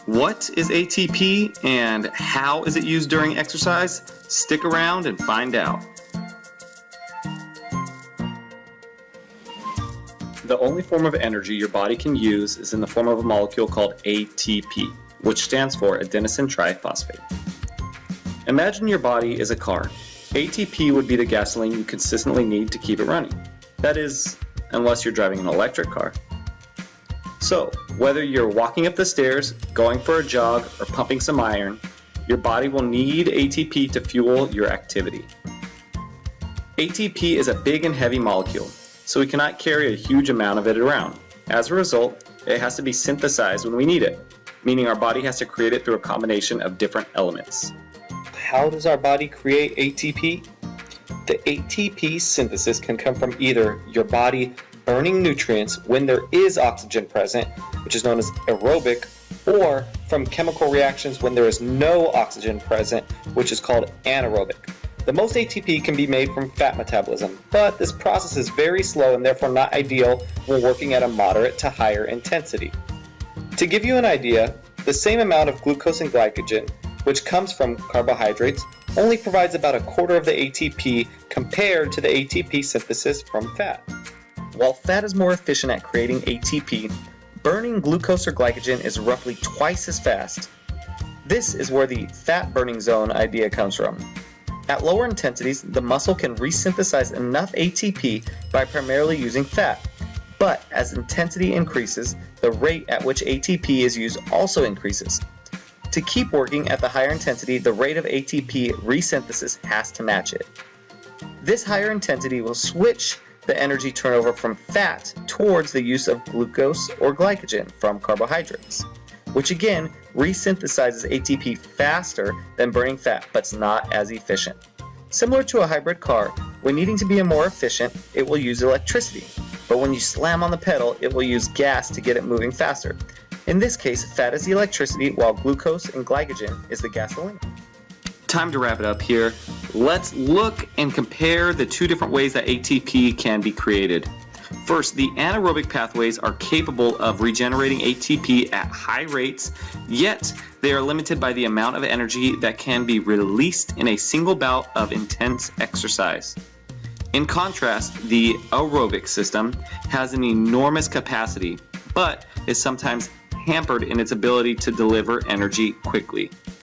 What is ATP and how is it used during exercise? Stick around and find out. The only form of energy your body can use is in the form of a molecule called ATP, which stands for adenosine triphosphate. Imagine your body is a car. ATP would be the gasoline you consistently need to keep it running. That is, unless you're driving an electric car. So, whether you're walking up the stairs, going for a jog, or pumping some iron, your body will need ATP to fuel your activity. ATP is a big and heavy molecule, so we cannot carry a huge amount of it around. As a result, it has to be synthesized when we need it, meaning our body has to create it through a combination of different elements. How does our body create ATP? The ATP synthesis can come from either your body burning nutrients when there is oxygen present, which is known as aerobic, or from chemical reactions when there is no oxygen present, which is called anaerobic. The most ATP can be made from fat metabolism, but this process is very slow and therefore not ideal when working at a moderate to higher intensity. To give you an idea, the same amount of glucose and glycogen, which comes from carbohydrates, only provides about a quarter of the ATP compared to the ATP synthesis from fat. While fat is more efficient at creating ATP, burning glucose or glycogen is roughly twice as fast. This is where the fat burning zone idea comes from. At lower intensities, the muscle can resynthesize enough ATP by primarily using fat. But as intensity increases, the rate at which ATP is used also increases. To keep working at the higher intensity, the rate of ATP resynthesis has to match it. This higher intensity will switch the energy turnover from fat towards the use of glucose or glycogen from carbohydrates, which again resynthesizes ATP faster than burning fat, but it's not as efficient. Similar to a hybrid car, when needing to be more efficient, it will use electricity, but when you slam on the pedal, it will use gas to get it moving faster. In this case, fat is the electricity, while glucose and glycogen is the gasoline. Time to wrap it up here. Let's look and compare the two different ways that ATP can be created. First, the anaerobic pathways are capable of regenerating ATP at high rates, yet they are limited by the amount of energy that can be released in a single bout of intense exercise. In contrast, the aerobic system has an enormous capacity, but is sometimes hampered in its ability to deliver energy quickly.